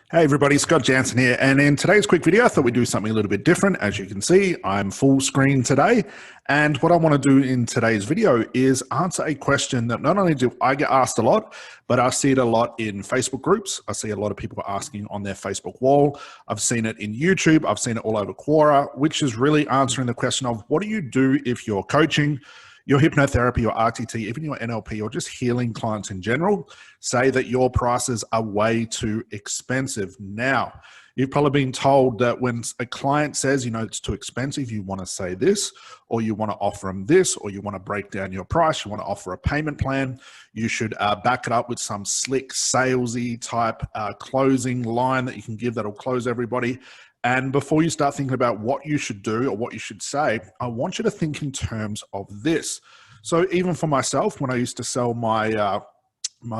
Hey everybody, Scott Jansen here, and in today's quick video I thought we'd do something a little bit different. As you can see, I'm full screen today, and what I want to do in today's video is answer a question that not only do I get asked a lot, but I see it a lot in Facebook groups. I see a lot of people asking on their Facebook wall. I've seen it in YouTube. I've seen it all over Quora, which is really answering the question of what do you do if you're coaching, your hypnotherapy or RTT, even your NLP or just healing clients in general, say that your prices are way too expensive. Now, you've probably been told that when a client says, it's too expensive, you want to say this, or you want to offer them this, or you want to break down your price, you want to offer a payment plan, you should back it up with some slick, salesy type closing line that you can give that'll close everybody. And before you start thinking about what you should do or what you should say, I want you to think in terms of this. So even for myself, when I used to sell my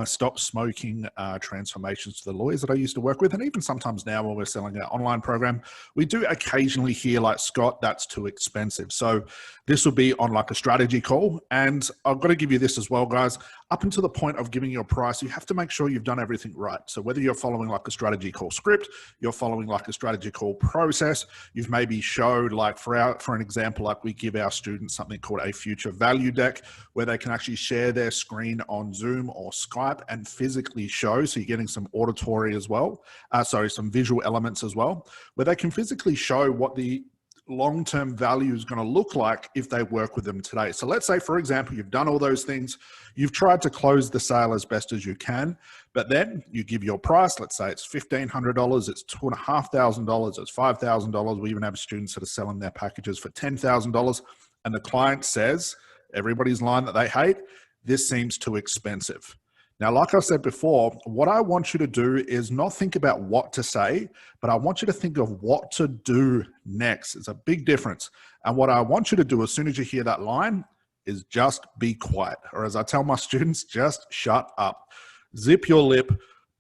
stop smoking transformations to the lawyers that I used to work with, and even sometimes now when we're selling our online program, we do occasionally hear like, Scott, that's too expensive. So this will be on like a strategy call. And I've got to give you this as well, guys. Up until the point of giving your price, you have to make sure you've done everything right. So whether you're following like a strategy call script, you're following like a strategy call process, you've maybe showed like for an example, like we give our students something called a future value deck where they can actually share their screen on Zoom or Skype and physically show. So you're getting some auditory as well. Some visual elements as well, where they can physically show what the long-term value is going to look like if they work with them today. So let's say, for example, you've done all those things. You've tried to close the sale as best as you can, but then you give your price. Let's say it's $1,500, it's $2,500, it's $5,000. We even have students that are selling their packages for $10,000. And the client says, everybody's line that they hate, this seems too expensive. Now, like I said before, what I want you to do is not think about what to say, but I want you to think of what to do next. It's a big difference. And what I want you to do as soon as you hear that line is just be quiet. Or as I tell my students, just shut up. Zip your lip,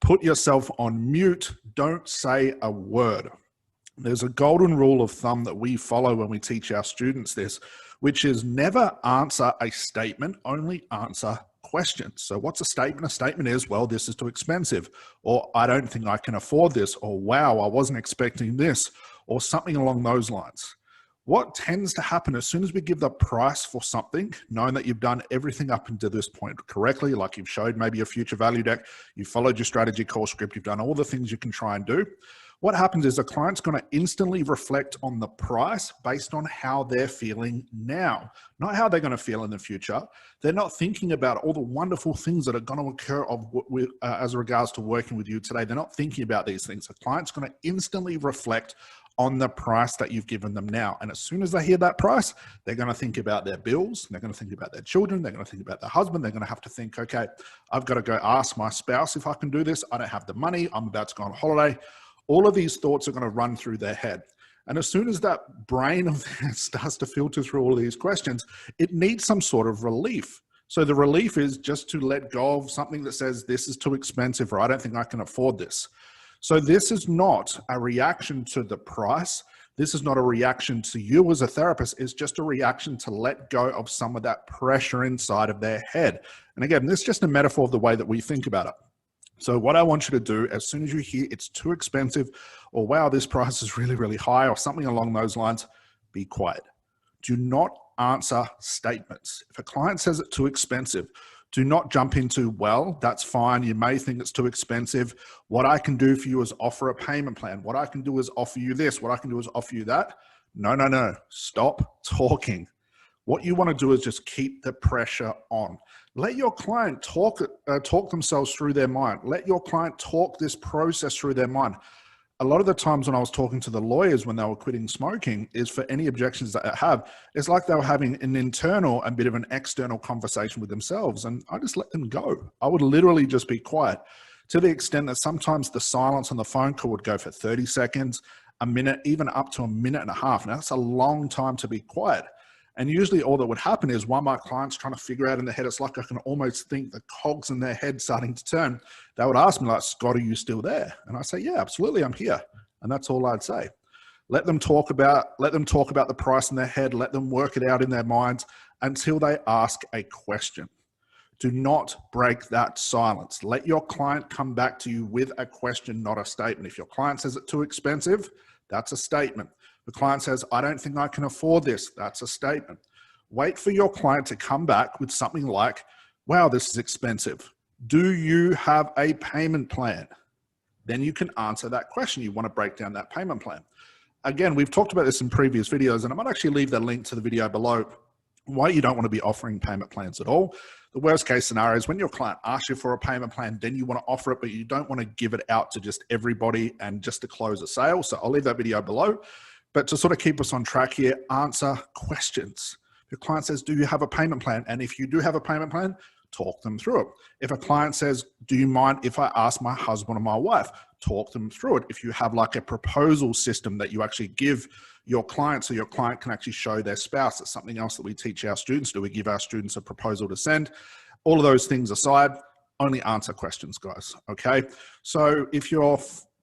put yourself on mute, don't say a word. There's a golden rule of thumb that we follow when we teach our students this, which is never answer a statement, only answer questions. So what's a statement? A statement is, well, this is too expensive, or I don't think I can afford this, or wow, I wasn't expecting this, or something along those lines. What tends to happen as soon as we give the price for something, knowing that you've done everything up until this point correctly, like you've showed maybe a future value deck, you've followed your strategy call script, you've done all the things you can try and do, what happens is the client's going to instantly reflect on the price based on how they're feeling now, not how they're going to feel in the future. They're not thinking about all the wonderful things that are going to occur as regards to working with you today. They're not thinking about these things. The client's going to instantly reflect on the price that you've given them now. And as soon as they hear that price, they're going to think about their bills. They're going to think about their children. They're going to think about their husband. They're going to have to think, okay, I've got to go ask my spouse if I can do this. I don't have the money. I'm about to go on holiday. All of these thoughts are going to run through their head. And as soon as that brain of theirs starts to filter through all of these questions, it needs some sort of relief. So the relief is just to let go of something that says, this is too expensive, or I don't think I can afford this. So this is not a reaction to the price. This is not a reaction to you as a therapist. It's just a reaction to let go of some of that pressure inside of their head. And again, this is just a metaphor of the way that we think about it. So what I want you to do, as soon as you hear it's too expensive, or wow, this price is really, really high, or something along those lines, be quiet. Do not answer statements. If a client says it's too expensive, do not jump into, well, that's fine. You may think it's too expensive. What I can do for you is offer a payment plan. What I can do is offer you this. What I can do is offer you that. No, no, no. Stop talking. What you want to do is just keep the pressure on. Let your client talk themselves through their mind. Let your client talk this process through their mind. A lot of the times when I was talking to the lawyers when they were quitting smoking is for any objections that I have, it's like they were having an internal and bit of an external conversation with themselves. And I just let them go. I would literally just be quiet to the extent that sometimes the silence on the phone call would go for 30 seconds, a minute, even up to a minute and a half. Now that's a long time to be quiet. And usually all that would happen is while my client's trying to figure out in their head, it's like I can almost think the cogs in their head starting to turn. They would ask me like, Scott, are you still there? And I say, yeah, absolutely, I'm here. And that's all I'd say. Let them talk about the price in their head. Let them work it out in their minds until they ask a question. Do not break that silence. Let your client come back to you with a question, not a statement. If your client says it's too expensive, that's a statement. The client says, I don't think I can afford this, that's a statement. Wait for your client to come back with something like, wow, this is expensive. Do you have a payment plan? Then you can answer that question. You want to break down that payment plan. Again, we've talked about this in previous videos, and I might actually leave the link to the video below why you don't want to be offering payment plans at all. The worst case scenario is when your client asks you for a payment plan, then you want to offer it, but you don't want to give it out to just everybody and just to close a sale. So I'll leave that video below. But to sort of keep us on track here, answer questions. Your client says, do you have a payment plan? And if you do have a payment plan, talk them through it. If a client says, do you mind if I ask my husband or my wife? Talk them through it. If you have like a proposal system that you actually give your client so your client can actually show their spouse, that's something else that we teach our students. Do we give our students a proposal to send? All of those things aside, only answer questions, guys, okay? So if you're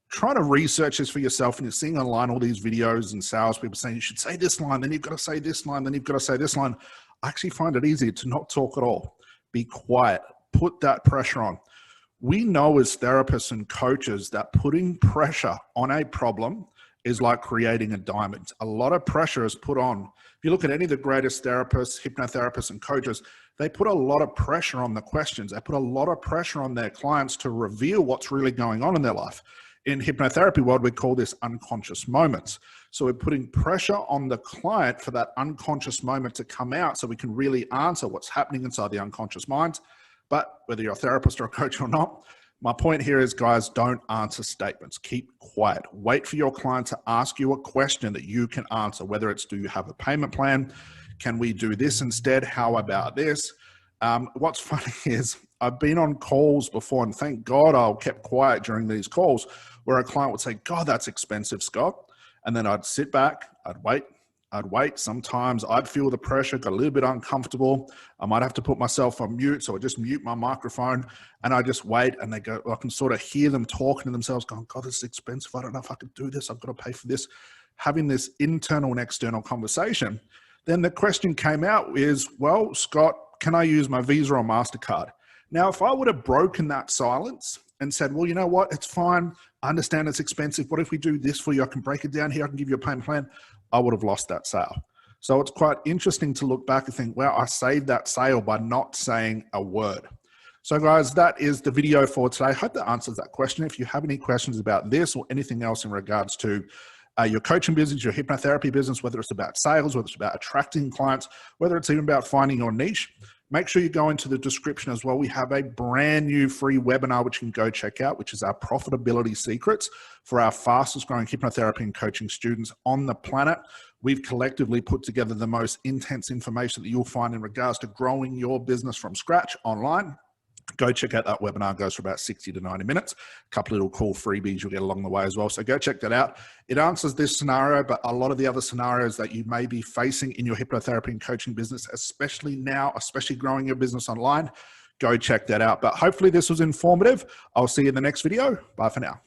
trying to research this for yourself and you're seeing online all these videos and salespeople saying you should say this line, then you've got to say this line, then you've got to say this line, I actually find it easier to not talk at all. Be quiet, put that pressure on. We know as therapists and coaches that putting pressure on a problem is like creating a diamond. A lot of pressure is put on. If you look at any of the greatest therapists, hypnotherapists, and coaches, they put a lot of pressure on the questions. They put a lot of pressure on their clients to reveal what's really going on in their life. In hypnotherapy world, we call this unconscious moments. So we're putting pressure on the client for that unconscious moment to come out so we can really answer what's happening inside the unconscious mind. But whether you're a therapist or a coach or not, my point here is, guys, don't answer statements. Keep quiet. Wait for your client to ask you a question that you can answer, whether it's, do you have a payment plan? Can we do this instead? How about this? What's funny is I've been on calls before, and thank God I kept quiet during these calls, where a client would say, God, that's expensive, Scott. And then I'd sit back, I'd wait. Sometimes I'd feel the pressure, got a little bit uncomfortable. I might have to put myself on mute, so I just mute my microphone and I just wait, and they go, I can sort of hear them talking to themselves going, God, this is expensive. I don't know if I could do this. I've got to pay for this. Having this internal and external conversation. Then the question came out is, well, Scott, can I use my Visa or MasterCard? Now, if I would have broken that silence and said, well, you know what, it's fine. I understand it's expensive. What if we do this for you? I can break it down here. I can give you a payment plan. I would have lost that sale. So it's quite interesting to look back and think, well, I saved that sale by not saying a word. So guys, that is the video for today. I hope that answers that question. If you have any questions about this or anything else in regards to your coaching business, your hypnotherapy business, whether it's about sales, whether it's about attracting clients, whether it's even about finding your niche, make sure you go into the description as well. We have a brand new free webinar, which you can go check out, which is our profitability secrets for our fastest growing hypnotherapy and coaching students on the planet. We've collectively put together the most intense information that you'll find in regards to growing your business from scratch online. Go check out that webinar. It goes for about 60 to 90 minutes. A couple of little cool freebies you'll get along the way as well. So go check that out. It answers this scenario, but a lot of the other scenarios that you may be facing in your hypnotherapy and coaching business, especially now, especially growing your business online, go check that out. But hopefully this was informative. I'll see you in the next video. Bye for now.